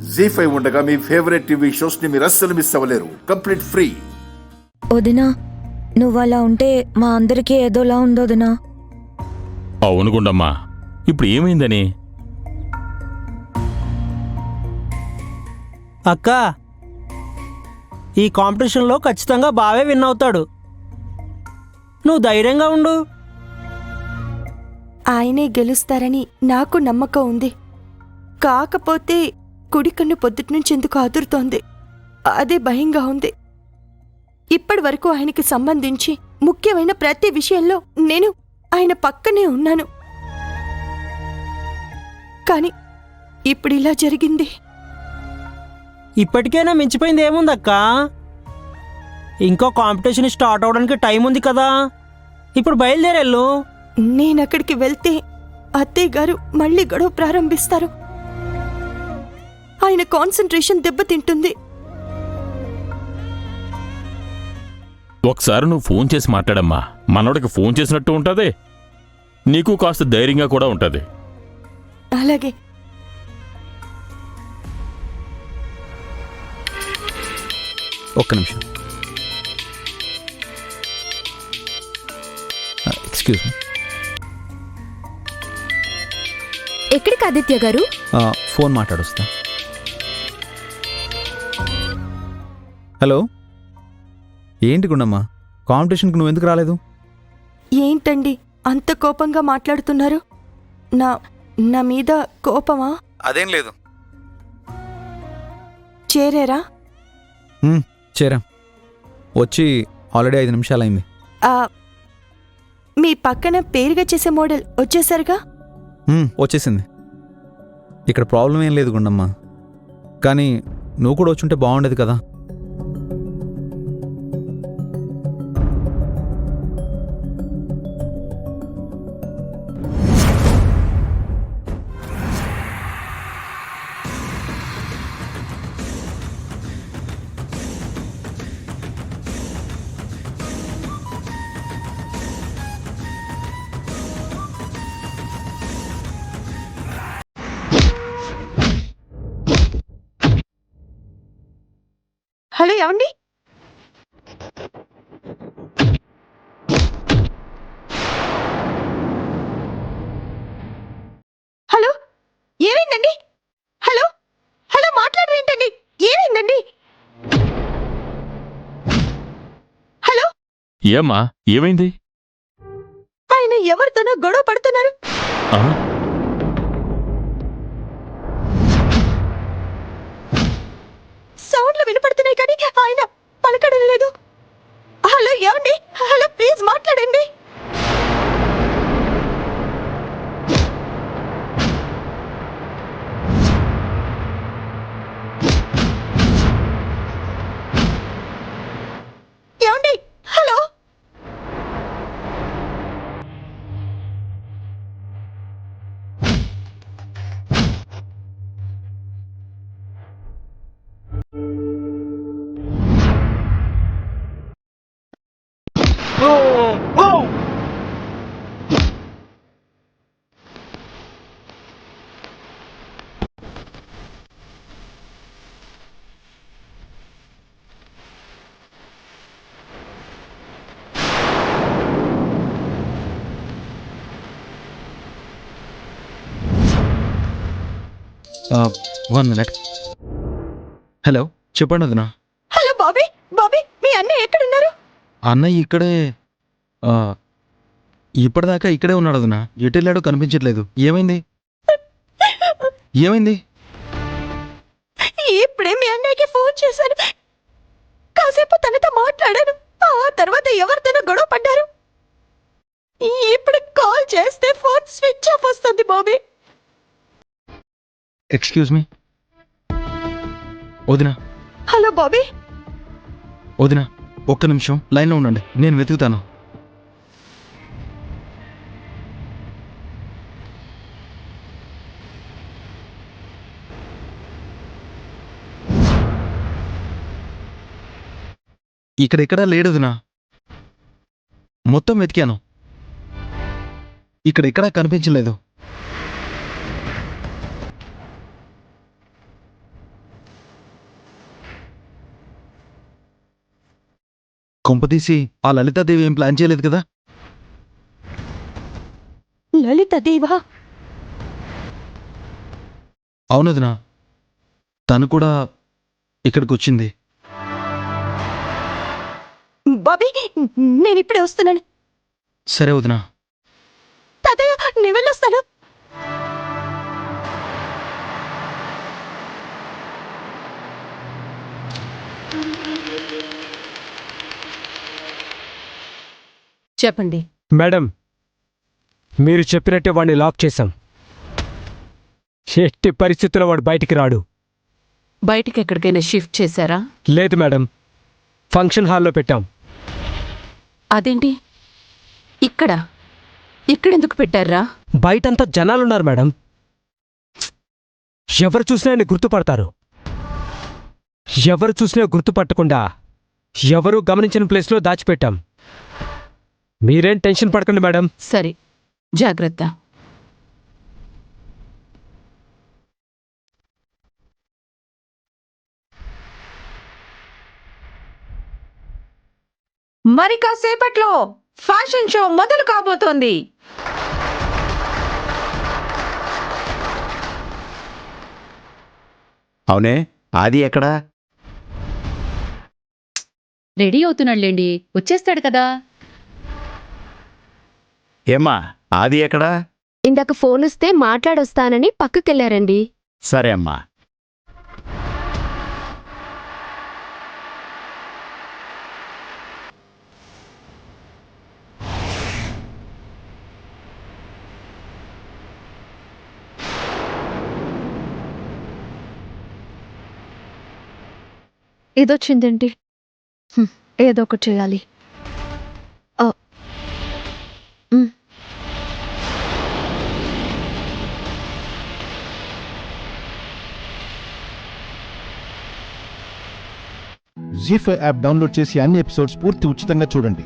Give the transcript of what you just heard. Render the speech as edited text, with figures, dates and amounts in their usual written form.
జీ5 ఉండగా మీ favourite TV shows ని మీరు అస్సలు మిస్ అవ్వలేరు. Complete free. వదినా, నువ్వు అలా ఉంటే మా అందరికీ ఏదోలా ఉందోదినా. అవును గుండమ్మా, ఇప్పుడు ఏమైందని? అక్క, ఈ కాంపిటీషన్లో ఖచ్చితంగా బావే విన్ అవుతాడు. నువ్వు ధైర్యంగా ఉండు. ఆయనే గెలుస్తారని నాకు నమ్మకం ఉంది. కాకపోతే కుడి కన్ను పొద్దుటి నుంచి ఎందుకు అదురుతోంది, అదే భయంగా ఉంది. ఇప్పటి వరకు ఆయనకి సంబంధించి ముఖ్యమైన ప్రతి విషయంలో నేను ఆయన పక్కనే ఉన్నాను. కానీ ఇప్పుడు ఇలా జరిగింది. ఇప్పటికైనా మించిపోయింది ఏముందక్క? ఇంకో కాంపిటీషన్ స్టార్ట్ అవడానికి టైం ఉంది కదా. ఇప్పుడు బయలుదేరెళ్ళు. నేనక్కడికి వెళ్తే అత్తయ్య గారు మళ్ళీ గొడవ ప్రారంభిస్తారు. ఆయన కాన్సంట్రేషన్ దెబ్బతింటుంది. ఒకసారి నువ్వు ఫోన్ చేసి మాట్లాడమ్మా. మనోడికి ఫోన్ చేసినట్టు ఉంటుంది, నీకు కాస్త ధైర్యంగా కూడా ఉంటుంది. అలాగే. ఒక్క నిమిషం. Excuse me. ఎక్కడికి ఆదిత్య గారు? ఫోన్ మాట్లాడొస్తా. హలో, ఏంటి గుండమ్మా, కాంపిటీషన్కి నువ్వు ఎందుకు రాలేదు? ఏంటండి అంత కోపంగా మాట్లాడుతున్నారు? నా మీద కోపమా? అదేం లేదు. చేరారా? చేరా, వచ్చి ఆల్రెడీ 5 నిమిషాలైంది. మీ పక్కన పేరుగా చేసే మోడల్ వచ్చేసరిగా? వచ్చేసింది. ఇక్కడ ప్రాబ్లం ఏం లేదు గుండమ్మా, కానీ నువ్వు కూడా వచ్చుంటే బాగుండేది కదా. హలో, ఏమండి? హలో, ఏమైందండి? హలో హలో, మాట్లాడరేంటండి? ఏమైందండి? హలో, ఏమ్మా, ఏమైంది? ఆయన ఎవరితోనో గొడవ పడుతున్నారు. ఆ? సౌండ్లు వినపడుతున్నాయి కానీ ఆయన పలకడం లేదు. హలో, ఏమండి? హలో, ప్లీజ్ మాట్లాడండి. ఏమండి? హలో. One minute. హలో, చెప్పండి వదినా. హలో బాబీ. బాబీ, మీ అన్నయ్య ఎక్కడున్నారు? అన్నయ్య ఇక్కడే, ఇప్పటిదాకా ఇక్కడే ఉన్నాడు వదినా. ఎటు వెళ్ళాడో కనిపించట్లేదు. ఏమైంది? ఏమైంది? ఇప్పుడే మీ అన్నయ్యకి ఫోన్ చేశాను. కాసేపు తనతో మాట్లాడాను. ఆ తర్వాత ఎవరితోనో గొడవ పడ్డారు. ఇప్పుడు కాల్ చేస్తే ఫోన్ స్విచ్ ఆఫ్ వస్తుంది బాబీ. ఎక్స్క్యూజ్ మీ వదినా. హలో బాబీ. వదినా, ఒక్క నిమిషం లైన్లో ఉండండి, నేను వెతుకుతాను. ఇక్కడెక్కడా లేడు వదినా. మొత్తం వెతికాను, ఇక్కడెక్కడా కనిపించలేదు. కొంపదీసి ఆ లలితాదేవి ఏం ప్లాన్ చేయలేదు కదా? లలిత దేవా? అవునదినా, తను కూడా ఇక్కడికి వచ్చింది. బాబీ, నేను ఇప్పుడే వస్తున్నాను. సరే వదినా. తాతయ్య, నేను వెళ్ళొస్తాను. చెప్పండి. మేడం, మీరు చెప్పినట్టే వాడిని లాక్ చేశాం. ఎట్టి పరిస్థితుల్లో వాడు బయటికి రాడు. బయటికి ఎక్కడికైనా షిఫ్ట్ చేశారా? లేదు మేడం, ఫంక్షన్ హాల్లో పెట్టాం. అదేంటి ఇక్కడెందుకు పెట్టారా? బయటంతా జనాలున్నారు మేడం. ఎవరు చూసినా ఆయన గుర్తుపడతారు. ఎవరు చూసినా గుర్తుపట్టకుండా ఎవరూ గమనించిన ప్లేస్లో దాచిపెట్టాం. మీరేం టెన్షన్ పడకండి మేడం. సరే, జాగ్రత్త. మరి కాసేపట్లో ఫ్యాషన్ షో మొదలు కాబోతోంది. అవునే, ఆది ఎక్కడా? రెడీ అవుతున్నాడులేండి, వచ్చేస్తాడు కదా. ఏమ్మా, ఆది ఎక్కడా? ఇందాక ఫోన్ వస్తే మాట్లాడొస్తానని పక్కకెళ్ళారండి. సరే అమ్మా. ఇదొచ్చిందేంటి? ఏదో ఒకటి చేయాలి. జీ5 యాప్ డౌన్లోడ్ చేసి అన్ని ఎపిసోడ్స్ పూర్తి ఉచితంగా చూడండి.